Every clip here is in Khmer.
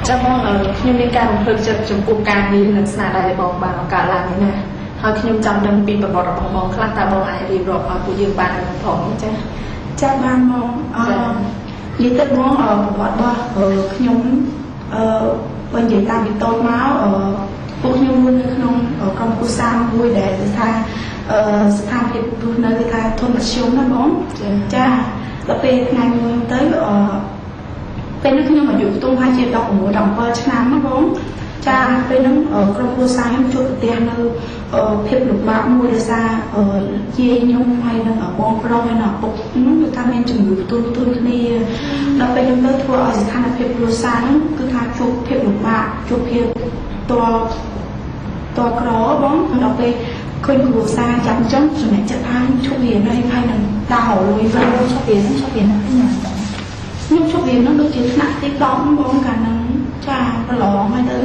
ចាំបងខ្ញុំមានការរំភើបចិត្តចំពោះការងារនិងស្នាដៃរបស់បងបានឱកាសឡើងនេះណាហើយខ្ញុំចង់ដឹងពីប្រវត្តិរបស់បងខ្លះតើបងអាចរៀបរាប់ឲ្យពួកយើងបានផងចាចាបានមកនិយាយទៅបងប្រវត្តិរបស់ខ្ញុំបើនិយាយតាមពីតូចមកពួកខ្ញុំនៅក្នុងក្រុមគ្រួសារមួយដែលថាស្ថានភាពរស់នៅគេថាធនមធ្យមណាបងចាដល់ពេលថ្ងៃមួយទៅពេលនោះខ្ញុំអាយុខ្ទង់ប្រហែលជា16 17ឆ្នាំណាបងចាពេលហ្នឹងក្រុមគ្រួសារខ្ញុំជួបប្រទះនៅភាពលំបាកមួយដោយសារយាយខ្ញុំហើយនឹងបងប្រុសហើយនឹងឪពុកខ្ញុំគឺថាមានជំងឺផ្ទុយគ្នាដល់ពេលខ្ញុំទៅធ្វើឲ្យស្ថានភាពគ្រួសារហ្នឹងគឺថាជួបភាពលំបាកជួបភាពតក្របងដល់ពេលឃើញគ្រួសារចាំចំចំណេះចិត្តថាឈប់រៀនហើយនឹងដើរលុយវិញឈប់រៀនណាខ្ញុំឈប់រៀននោះដូចជាថ្នាក់ទី10បងកាលហ្នឹងចាប្រឡងហើយទៅ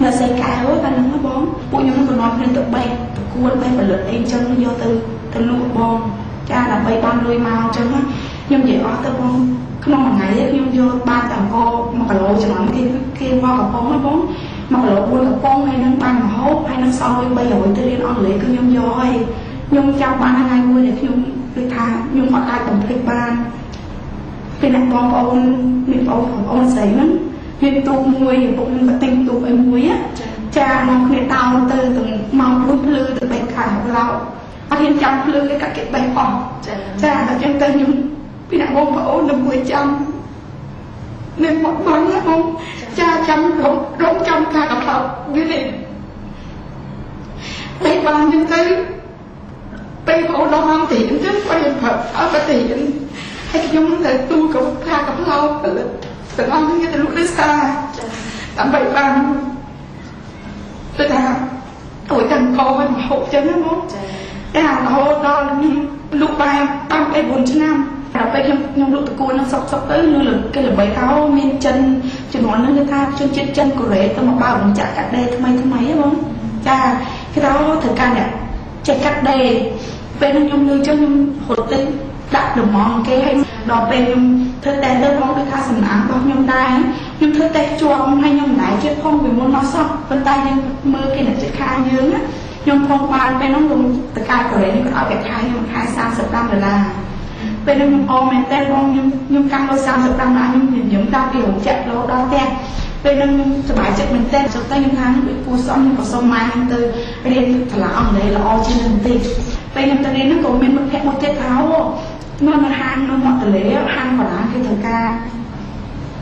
នៅសេកែវកាលហ្នឹងបងពួកខ្ញុំនឹងនាំគ្នាទៅបែកប្រគួតបែកផលិតអីចឹងយកទៅលក់បងចាដើម្បីបានលុយមកចឹងខ្ញុំនិយាយអស់ទៅបងក្នុងមួយថ្ងៃខ្ញុំយកបានតែអង្គ1គីឡូចំណងគេមកកំប៉ុងណាបង1គីឡូ4កំប៉ុងហើយនឹងបានមហូបហើយនឹងសល់លុយ300ទៅរៀនអង់គ្លេសគឺខ្ញុំយកហើយខ្ញុំចាំបានថ្ងៃមួយដែលខ្ញុំដូចថាខ្ញុំអត់អាចបំភ្លេចបានពីអ្នកបងប្អូនមានបងប្អូនស្រីហ្នឹងមានទូកមួយពុកនឹងក៏ទិញទូកអីមួយចាមកគ្នាតោទៅទាំងមកព្រោះភ្លឺទៅបែកខាងឡោអត់ហ៊ានចាំភ្លឺគេកាត់គេបែកអស់ចាដល់ចឹងទៅខ្ញុំពីអ្នកបងប្អូននឹងមួយចាំមានមកបងណាបងចាចាំរកចាំការកផលវានេះបែកបានចឹងទៅពេលបងអូនដល់មកទីអញ្ចឹងគាត់ប្រាប់អត់ទៅទីហើយខ្ញុំទៅទូកថាកផ្លោផលិតទាំងអស់គ្នាទៅលក់នៅផ្សារដើម្បីបានទៅថាអួយទាំងកោឲ្យមហូបចឹងណាបងតែរហូតដល់លក់បានតាម4ឆ្នាំដល់ពេលខ្ញុំលក់តកួននឹងសុកទៅលើគេល្បីថាមានចិនចំនួនហ្នឹងគេថាជនជាតិចិនកូរ៉េទៅមកបើកបញ្ចាក់កាត់ដេរថ្មីហ៎បងចាគេថាត្រូវការអ្នកចេះកាត់ដេរពេលហ្នឹងខ្ញុំលើចឹងខ្ញុំរត់ទៅដាក់ដំងគេឲ្យដល់ពេលខ្ញុំធ្វើតែទៅបងដូចថាសំណាងរបស់ខ្ញុំដែរខ្ញុំធ្វើតែជាប់ហើយខ្ញុំមិនដែរចិត្តផងពីមុនមកសោះប៉ុន្តែយើងមើលគេអ្នកចិត្តខាងយើងខ្ញុំផងបានពេលហ្នឹងខ្ញុំតកាយកូរ៉េនេះគាត់ឲ្យគេខែខ្ញុំខែ$35ពេលហ្នឹងខ្ញុំអមមែនតើបងខ្ញុំកាន់លុយ$35ខ្ញុំតាមពីរោងចក្រលោដល់ផ្ទះពេលហ្នឹងខ្ញុំសប្បាយចិត្តមែនតើចុះទៅខ្ញុំថាដូចគួរសមខ្ញុំក៏សុំម៉ែទៅរៀនសាលាអង់គ្លេសល្អជាងនឹងបន្តិចពេលខ្ញុំទៅរៀនហ្នឹងក៏មានមិត្តភក្តិមួយទៀតថានៅហាងនៅមាត់ទន្លេហាងកន្លងគេធ្វើការ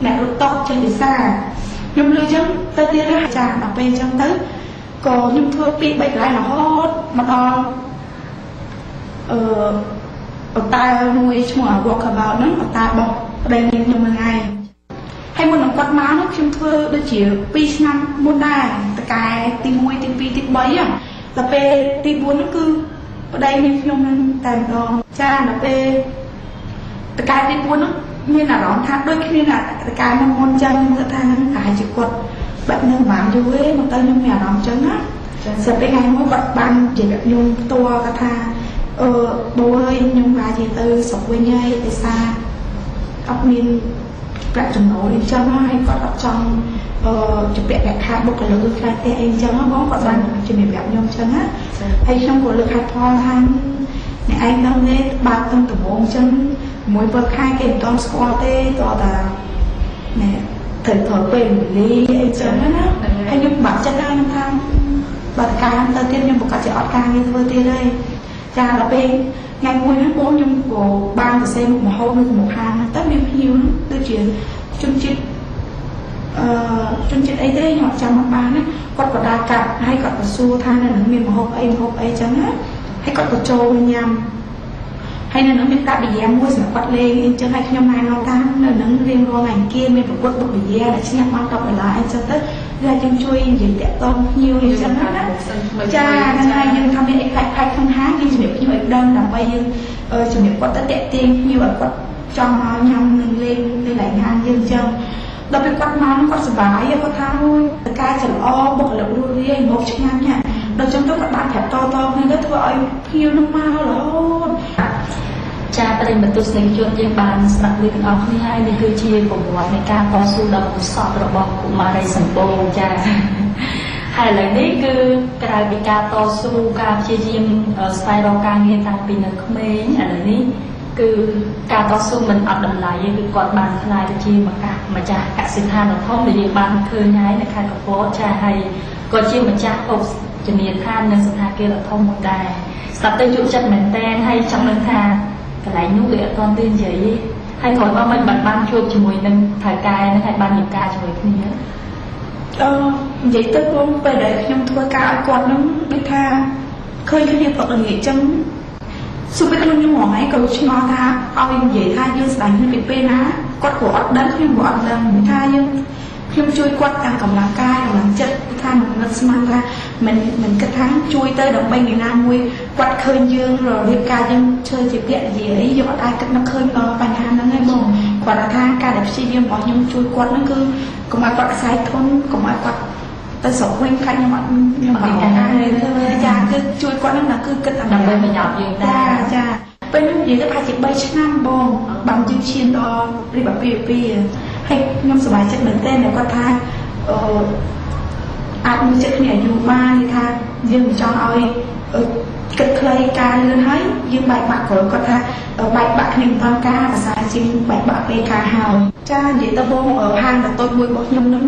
អ្នករត់តុចេះភាសាខ្ញុំលើចឹងទៅទៀតចាដល់ពេលចឹងទៅក៏ខ្ញុំធ្វើ2 3កន្លែងរហូតមកដល់អតាមួយឈ្មោះ Walkabout ហ្នឹងអតាបោះប្តីខ្ញុំមួយថ្ងៃហើយមុននឹងគាត់មកនោះខ្ញុំធ្វើដូចជា2ឆ្នាំមុនដែរតកែទី1ទី2ទី3ដល់ពេលទី4ហ្នឹងគឺប្តីខ្ញុំនឹងតែម្ដងចាដល់ពេលតកែទី4ហ្នឹងមានអារម្មណ៍ថាដូចគ្នាណាតកែមុនចឹងគាត់ថាហ្នឹងប្រហែលជាគាត់បាត់នៅប្រហែលយូរទេមកទៅខ្ញុំមានអារម្មណ៍ចឹងណាស្រាប់ពេលថ្ងៃមួយគាត់បាននិយាយกับខ្ញុំផ្ទាល់គាត់ថាបូអើយខ្ញុំប្រហែលជាទៅស្រុកវិញហើយដោយសារអត់មានប្រាក់ចំណូលអញ្ចឹងហើយគាត់អត់ចង់ជំពាក់ប្រាក់ខែបុគ្គលិកខ្លាចទេអីអញ្ចឹងបងគាត់បានជំរាបប្រាប់ខ្ញុំអញ្ចឹងណាហើយខ្ញុំក៏លើកហេតុផលថាអ្នកឯងដឹងទេបើកតំដំងអញ្ចឹងមួយពេលខែគេមិនទាន់ស្គាល់ទេតោះតាណែត្រូវពេលវេលាអីអញ្ចឹងណាហើយខ្ញុំបាក់ចិត្តដែរខ្ញុំថាបើតការទៅទៀតខ្ញុំប្រកាសជាអត់ការងារធ្វើទៀតទេចាដល់ពេលថ្ងៃមួយហ្នឹងបងខ្ញុំក៏បានទៅសេមុខមហោបនៅក្នុងហាងទៅមានភ្ញៀវដូចជាជនជាតិអីទេខ្ញុំអត់ចាំបានណាគាត់ក៏ដើរកាត់ហើយគាត់ក៏សួរថានៅនឹងមានមហោបអីចឹងណាហើយគាត់ក៏ចូលញ៉ាំហើយនៅនឹងមានកាត់វិញ្ញាមួយសម្រាប់គាត់លេងអញ្ចឹងហើយខ្ញុំណែនាំថានៅនឹងរៀងរាល់ថ្ងៃអង្គារមានប្រកួតបុកវិញ្ញាដែលឈ្នះបាន$10អញ្ចឹងទៅគឺយើងជួយនិយាយតាក់ទងភ្ញៀវអញ្ចឹងណាចាហ្នឹងហើយយើងថាមានអីផាច់ក្នុងហាងយើងជំរាបភ្ញៀវឲ្យដឹងដើម្បីយើងជំរាបគាត់ទៅតាក់ទាញភ្ញៀវឲ្យគាត់ចង់មកញ៉ាំនឹងលេងនៅកន្លែងហាងយើងអញ្ចឹងដល់ពេលគាត់មកគាត់សប្បាយគាត់ថាតើការច្រឡំបុគ្គលិករស់រាយមកឆ្ងាញ់ណាស់ដល់ចឹងទៅគាត់បានប្រាប់តគ្នាទៅធ្វើឲ្យភ្ញៀវនឹងមករហូត ចាប្រិយមិត្តទស្សនិកជនយើងបានស្ដាប់ឮទាំងអស់គ្នាហើយនេះគឺជាប្រវត្តិនៃការតស៊ូដ៏ឧស្សាហ៍របស់កុមារីសម្បូរចាហើយឥឡូវនេះគឺក្រៅពីការតស៊ូការព្យាយាមស្វែងរកការងារតាំងពីនៅក្មេងឥឡូវនេះគឺការតស៊ូមិនអត់តម្លៃទេគឺគាត់បានខ្លាយទៅជាម្ចាស់កសិដ្ឋានដ៏ធំដែលយើងបានឃើញហើយនៅខេត្តកំពតចាហើយគាត់ជាម្ចាស់ឧបជំនាញដ្ឋាននិងសណ្ឋាគារដ៏ធំមួយដែរស្ដាប់ទៅយកចិត្តមែនតើហើយចង់ដឹងថាកន្លែងនោះវាអត់ទាន់ទេនិយាយទេហើយគាត់មកមិនបានជួបជាមួយនឹងថៅកែនឹងហើយបាននិយាយការជាមួយគ្នានិយាយទៅបងពេលដែលខ្ញុំធ្វើការឲ្យគាត់នឹងដូចថាឃើញគ្នាប្រកល្ងាចចឹងសួរពេលខ្ញុំហងឯងក៏ឆ្ងល់ថាឲ្យនិយាយថាយើងស្ដាយគ្នាពីពេលណាគាត់ក៏អត់ដឹងខ្ញុំក៏អត់ដឹងថាយើងខ្ញុំជួយគាត់ទាំងកម្លាំងកាយកម្លាំងចិត្តថាមិននឹកស្មានថាមិនគិតថាជួយទៅដើម្បីថ្ងៃណាមួយគាត់ឃើញយើងរៀបការយើងchơiជាភរិយាអីយើងអត់អាចគិតនឹកឃើញដល់បញ្ហាហ្នឹងឯងបងគាត់ថាការដែលព្យាយាមរបស់ខ្ញុំជួយគាត់ហ្នឹងគឺកុំឲ្យគាត់ខ្សែធន់កុំឲ្យគាត់ទៅស្រុកវិញខាច់ខ្ញុំអត់ខ្ញុំអត់ការធ្វើចាគឺជួយគាត់ហ្នឹងគឺគិតថាដើម្បីប្រយោជន៍យើងដែរចាពេលនេះនិយាយទៅប្រហែលជា3ឆ្នាំបងបានយើងឈានដល់រៀបអាពាហ៍ពិពាហ៍ហើយខ្ញុំសប្បាយចិត្តមែនទែនគាត់ថាអាចមើលចិត្តគ្នាអាយុបានថាយើងមិនចង់ឲ្យគិតខ្លីការលឿនហើយយើងបែកបាក់ក្រោយគាត់ថាបែកបាក់គ្នាមិនតាមការភាសាជាងបែកបាក់ពេលការហើយចានិយាយទៅបងហាងតូចមួយរបស់ខ្ញុំនឹង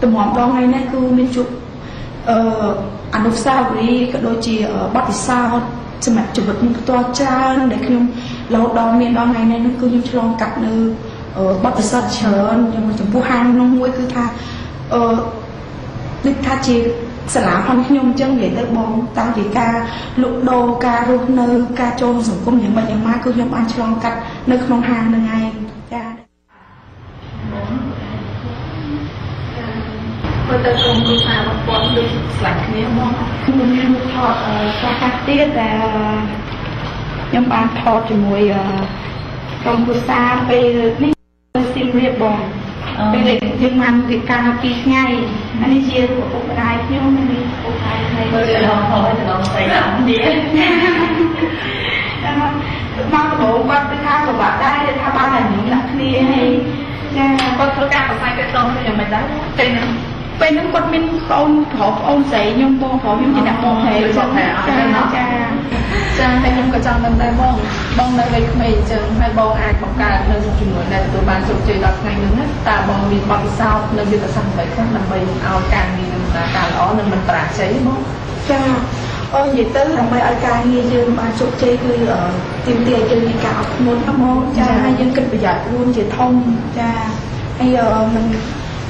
តម្រាំដងថ្ងៃនេះគឺមានជួបអនុស្សាវរីយ៍ក៏ដូចជាបទពិសោធន៍សម្រាប់ជីវិតខ្ញុំផ្ទាល់ច្រើនដែលខ្ញុំរហូតដល់មានដល់ថ្ងៃនេះគឺខ្ញុំឆ្លងកាត់នៅបទពិសោធន៍ច្រើនខ្ញុំចំពោះហាងនោះមួយគឺថាដូចថាជាសាលាផងខ្ញុំអញ្ចឹងនិយាយទៅបងតាំងពីការលក់ដូរការរស់នៅការចូលសង្គមយ៉ាងម៉េចយ៉ាងម៉ាគឺខ្ញុំបានឆ្លងកាត់នៅក្នុងហាងហ្នឹងឯងចាមើលទៅក្រុមគ្រួសាររបស់គាត់ដូចស្លាញ់គ្នាមកខ្ញុំមានថតការកាត់ទៀតតែខ្ញុំបានថតជាមួយក្រុមគ្រួសារពេលនេះស៊ីមរៀបបងពេលយើងបានរៀបការ2ថ្ងៃអានេះជាឪពុកម្ដាយខ្ញុំមានឪពុកម្ដាយថ្ងៃមើលដល់ហើយដល់ស្រីណានេះមកដំបូងគាត់ទៅថាប្រវត្តិដែរថាបានតែខ្ញុំដាក់គ្នាហើយចាគាត់ធ្វើការប្រស័យពេលតខ្ញុំមិនដឹងពេលហ្នឹងគាត់មានប្អូនប្រុសប្អូនស្រីខ្ញុំបងប្រុសខ្ញុំជាអ្នកបងហេចាហើយខ្ញុំក៏ចង់ដឹងដែរបងនៅវ័យក្មេងអញ្ចឹងហើយបងអាចបង្កើតនៅជំនួយដែលទទួលបានជោគជ័យដល់ថ្ងៃនេះណាតើបងមានបទពិសោធន៍នៅយុទ្ធសាស្ត្រអ្វីខ្លះដើម្បីឲ្យការងារនឹងដំណើរការល្អនិងមិនបរាជ័យបងចានិយាយទៅដើម្បីឲ្យការងារយើងបានជោគជ័យគឺទាមទារយើងមានការអត់ធ្មត់ហ្មងចាហើយយើងគិតប្រយ័ត្នខ្លួនជាធំចាហើយមិន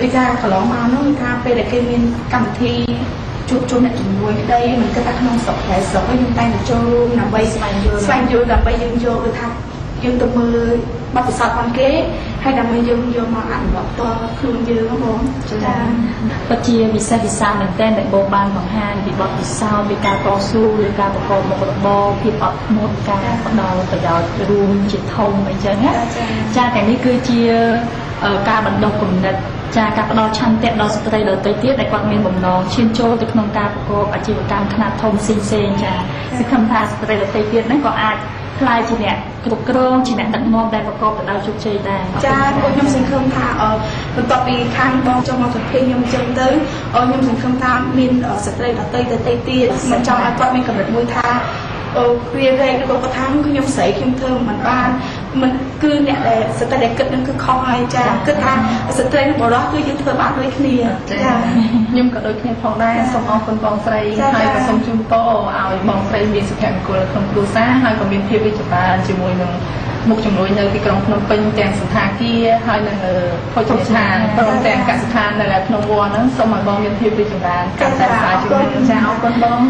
ដូចថាកន្លងមកនោះថាពេលដែលគេមានកម្មវិធីជួបជុំអ្នកជំនួយក្តីមិនគិតថាក្នុងស្រុកហើយស្រុកខ្ញុំតែងតែចូលដើម្បីស្វែងយល់ដើម្បីយើងយកទៅថាយើងទៅមើលបទពិសោធន៍របស់គេហើយដើម្បីយើងយកមកអនុវត្តផ្ទាល់ខ្លួនយើងបងចាពិតជាវិសេសវិសាលមែនទែនដែលបងបានបង្ហាញពីបទពិសោធន៍ពីការតស៊ូឬការប្រកបមុខរបរភាពអត់ធ្មត់ការផ្ដល់ប្រយោជន៍រួមជាធំអីចឹងណាចាតែនេះគឺជាការបណ្ដុះគំនិតចាការផ្ដល់ឆន្ទៈដល់ស្ត្រីដទៃទៀតដែលគាត់មានបំណងឈានចូលទៅក្នុងការប្រកបអាជីវកម្មខ្នាតធំផ្សេងចាសង្ឃឹមថាស្ត្រីដទៃទៀតហ្នឹងក៏អាចខ្លាយជាអ្នកគ្រប់គ្រងជាអ្នកដឹកនាំដែលប្រកបទៅដោយជោគជ័យដែរចាខ្ញុំសង្ឃឹមថាបន្ទាប់ពីខាងបងចូលមកសភាខ្ញុំអញ្ចឹងទៅខ្ញុំសង្ឃឹមថាមានស្ត្រីដទៃទៀតមិនចង់ឲ្យគាត់មានកម្រិតមួយថាវារែកឬក៏គាត់ថាខ្ញុំស្រីខ្ញុំធ្វើមិនបានមិនគឺអ្នកដែលស្ត្រីដែលគិតនឹងគឺខុសហើយចាគិតថាស្ត្រីនិងបុរសគឺយើងធ្វើបានដូចគ្នាចាខ្ញុំក៏ដូចគ្នាផងដែរសូមអរគុណបងស្រីហើយក៏សូមជូនពរឲ្យបងស្រីមានសុភមង្គលក្នុងគ្រួសារហើយក៏មានភាពរីកចម្រើនជាមួយនឹងមុខជំនួយនៅទីក្រុងភ្នំពេញទាំងសន្តាគារហើយនៅភោជនីយដ្ឋានព្រមទាំងកសិដ្ឋាននៅក្នុងវត្តហ្នឹងសូមឲ្យបងមានភាពរីកចម្រើនកាន់តែខ្សែជាមួយចាអរគុណបង